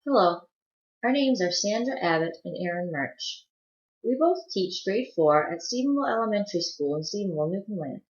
Hello, our names are Sandra Abbott and Erin Marche. We both teach grade 4 at Stephenville Elementary School in Stephenville, Newfoundland.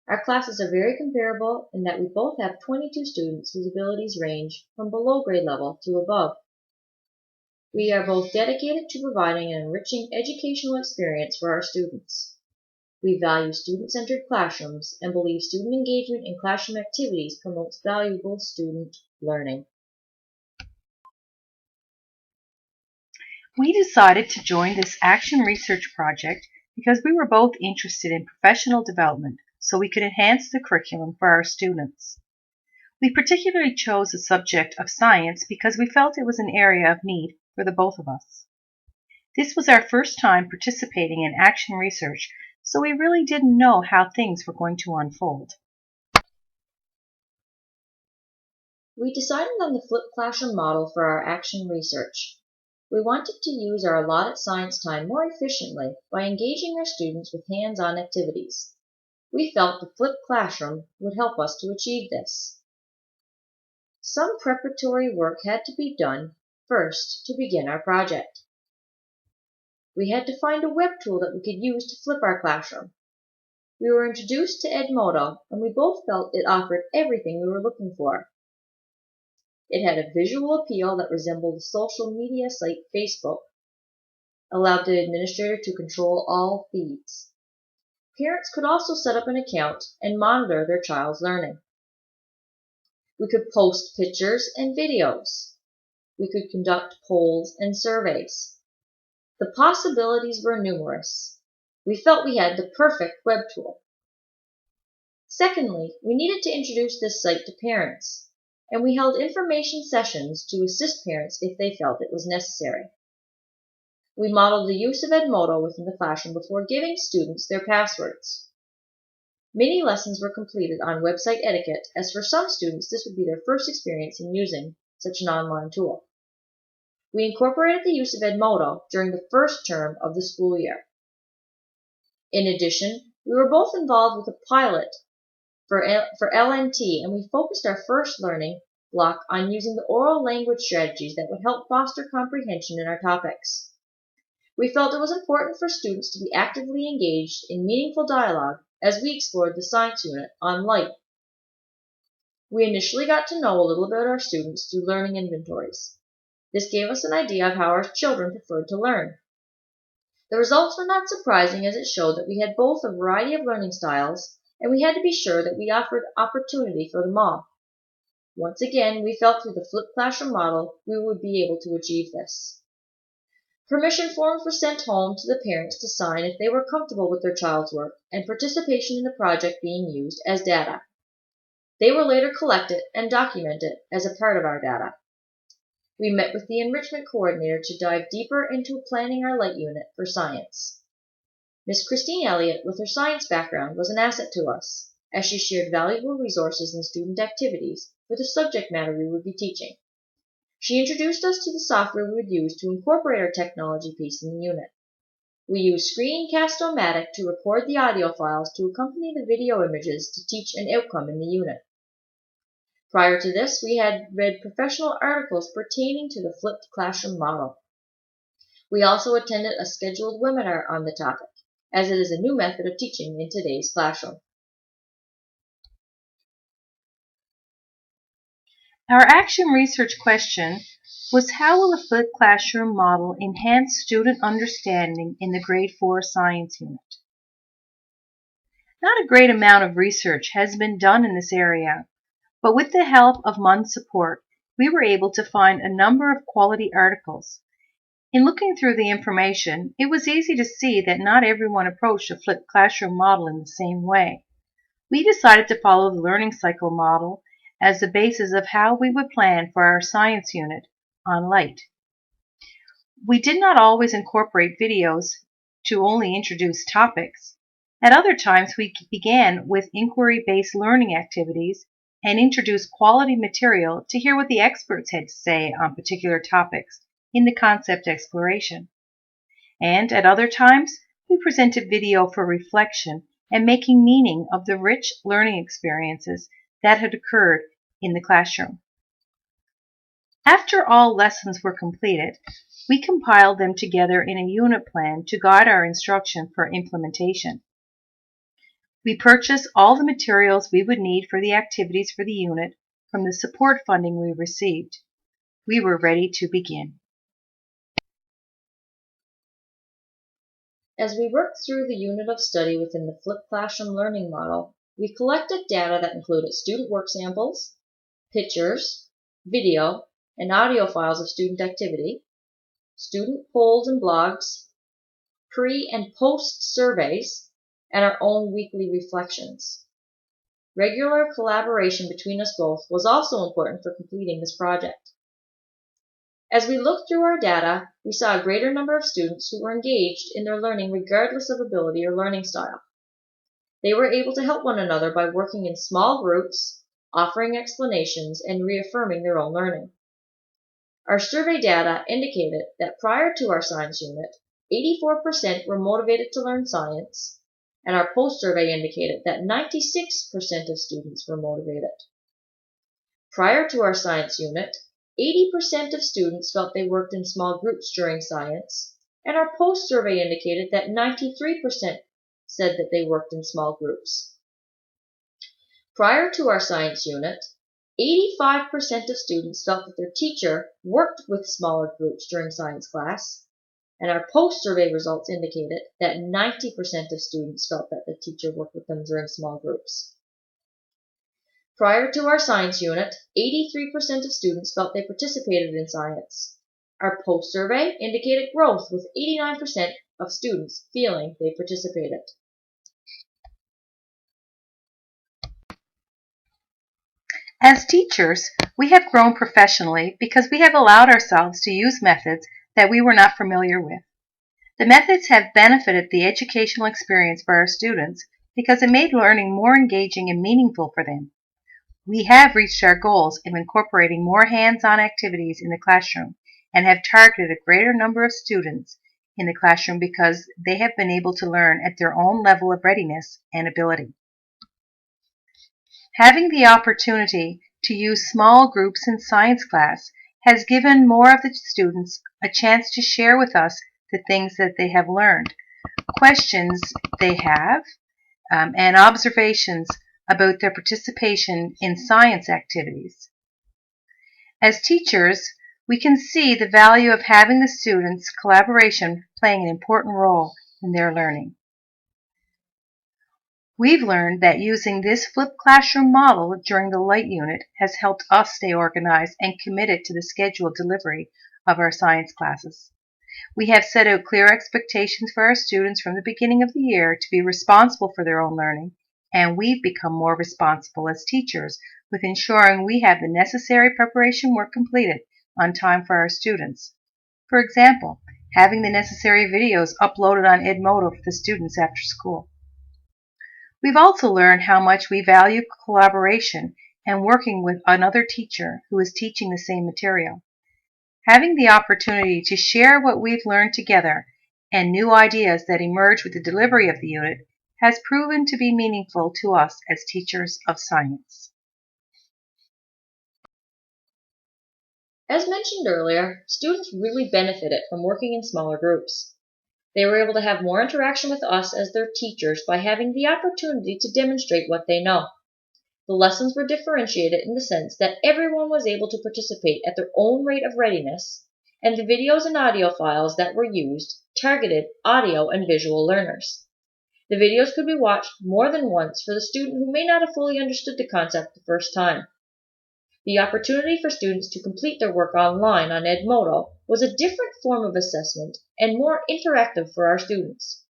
Our classes are very comparable in that we both have 22 students whose abilities range from below grade level to above. We are both dedicated to providing an enriching educational experience for our students. We value student-centered classrooms and believe student engagement in classroom activities promotes valuable student learning. We decided to join this action research project because we were both interested in professional development so we could enhance the curriculum for our students. We particularly chose the subject of science because we felt it was an area of need for the both of us. This was our first time participating in action research, so we really didn't know how things were going to unfold. We decided on the flipped classroom model for our action research. We wanted to use our allotted science time more efficiently by engaging our students with hands-on activities. We felt the flipped classroom would help us to achieve this. Some preparatory work had to be done first to begin our project. We had to find a web tool that we could use to flip our classroom. We were introduced to Edmodo, and we both felt it offered everything we were looking for. It had a visual appeal that resembled the social media site Facebook, allowed the administrator to control all feeds. Parents could also set up an account and monitor their child's learning. We could post pictures and videos. We could conduct polls and surveys. The possibilities were numerous. We felt we had the perfect web tool. Secondly, we needed to introduce this site to parents, and we held information sessions to assist parents if they felt it was necessary. We modeled the use of Edmodo within the classroom before giving students their passwords. Many lessons were completed on website etiquette, as for some students this would be their first experience in using such an online tool. We incorporated the use of Edmodo during the first term of the school year. In addition, we were both involved with a pilot for LNT, and we focused our first learning block on using the oral language strategies that would help foster comprehension in our topics. We felt it was important for students to be actively engaged in meaningful dialogue as we explored the science unit on light. We initially got to know a little about our students through learning inventories. This gave us an idea of how our children preferred to learn. The results were not surprising, as it showed that we had both a variety of learning styles, and we had to be sure that we offered opportunity for them all. Once again, we felt through the flipped classroom model we would be able to achieve this. Permission forms were sent home to the parents to sign if they were comfortable with their child's work and participation in the project being used as data. They were later collected and documented as a part of our data. We met with the enrichment coordinator to dive deeper into planning our light unit for science. Miss Christine Elliott, with her science background, was an asset to us, as she shared valuable resources and student activities for the subject matter we would be teaching. She introduced us to the software we would use to incorporate our technology piece in the unit. We used Screencast-O-Matic to record the audio files to accompany the video images to teach an outcome in the unit. Prior to this, we had read professional articles pertaining to the flipped classroom model. We also attended a scheduled webinar on the topic, as it is a new method of teaching in today's classroom. Our action research question was, how will a flipped classroom model enhance student understanding in the grade 4 science unit? Not a great amount of research has been done in this area, but with the help of MUN's support, we were able to find a number of quality articles. In looking through the information, it was easy to see that not everyone approached a flipped classroom model in the same way. We decided to follow the learning cycle model as the basis of how we would plan for our science unit on light. We did not always incorporate videos to only introduce topics. At other times, we began with inquiry-based learning activities and introduced quality material to hear what the experts had to say on particular topics in the concept exploration. And at other times, we presented video for reflection and making meaning of the rich learning experiences that had occurred in the classroom. After all lessons were completed, we compiled them together in a unit plan to guide our instruction for implementation. We purchased all the materials we would need for the activities for the unit from the support funding we received. We were ready to begin. As we worked through the unit of study within the flipped classroom learning model, we collected data that included student work samples, pictures, video, and audio files of student activity, student polls and blogs, pre- and post surveys, and our own weekly reflections. Regular collaboration between us both was also important for completing this project. As we looked through our data, we saw a greater number of students who were engaged in their learning regardless of ability or learning style. They were able to help one another by working in small groups, offering explanations, and reaffirming their own learning. Our survey data indicated that prior to our science unit, 84% were motivated to learn science, and our post-survey indicated that 96% of students were motivated. Prior to our science unit, 80% of students felt they worked in small groups during science, and our post-survey indicated that 93% said that they worked in small groups. Prior to our science unit, 85% of students felt that their teacher worked with smaller groups during science class, and our post-survey results indicated that 90% of students felt that the teacher worked with them during small groups. Prior to our science unit, 83% of students felt they participated in science. Our post-survey indicated growth, with 89% of students feeling they participated. As teachers, we have grown professionally because we have allowed ourselves to use methods that we were not familiar with. The methods have benefited the educational experience for our students because it made learning more engaging and meaningful for them. We have reached our goals of incorporating more hands-on activities in the classroom and have targeted a greater number of students in the classroom because they have been able to learn at their own level of readiness and ability. Having the opportunity to use small groups in science class has given more of the students a chance to share with us the things that they have learned, questions they have, and observations about their participation in science activities. As teachers, we can see the value of having the students' collaboration playing an important role in their learning. We've learned that using this flipped classroom model during the light unit has helped us stay organized and committed to the scheduled delivery of our science classes. We have set out clear expectations for our students from the beginning of the year to be responsible for their own learning, and we've become more responsible as teachers with ensuring we have the necessary preparation work completed on time for our students. For example, having the necessary videos uploaded on Edmodo for the students after school. We've also learned how much we value collaboration and working with another teacher who is teaching the same material. Having the opportunity to share what we've learned together and new ideas that emerge with the delivery of the unit has proven to be meaningful to us as teachers of science. As mentioned earlier, students really benefited from working in smaller groups. They were able to have more interaction with us as their teachers by having the opportunity to demonstrate what they know. The lessons were differentiated in the sense that everyone was able to participate at their own rate of readiness, and the videos and audio files that were used targeted audio and visual learners. The videos could be watched more than once for the student who may not have fully understood the concept the first time. The opportunity for students to complete their work online on Edmodo was a different form of assessment and more interactive for our students.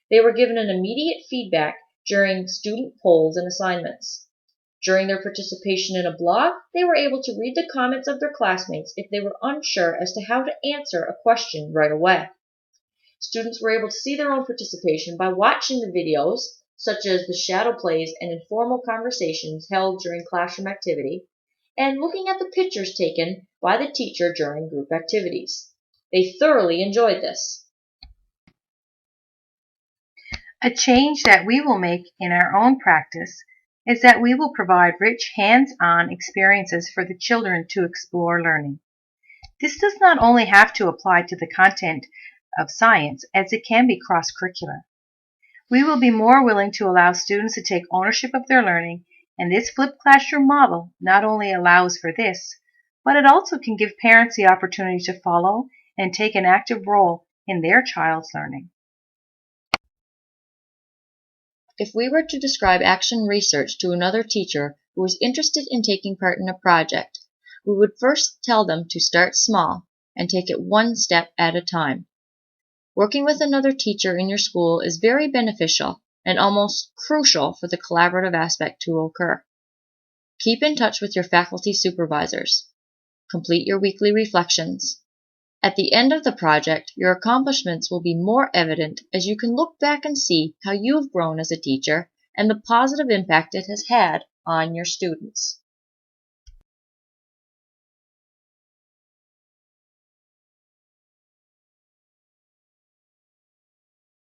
They were given an immediate feedback during student polls and assignments. During their participation in a blog, they were able to read the comments of their classmates if they were unsure as to how to answer a question right away. Students were able to see their own participation by watching the videos, such as the shadow plays and informal conversations held during classroom activity, and looking at the pictures taken by the teacher during group activities. They thoroughly enjoyed this. A change that we will make in our own practice is that we will provide rich hands-on experiences for the children to explore learning. This does not only have to apply to the content of science, as it can be cross-curricular. We will be more willing to allow students to take ownership of their learning, and this flipped classroom model not only allows for this, but it also can give parents the opportunity to follow and take an active role in their child's learning. If we were to describe action research to another teacher who was interested in taking part in a project, we would first tell them to start small and take it one step at a time. Working with another teacher in your school is very beneficial and almost crucial for the collaborative aspect to occur. Keep in touch with your faculty supervisors. Complete your weekly reflections. At the end of the project, your accomplishments will be more evident as you can look back and see how you've grown as a teacher and the positive impact it has had on your students.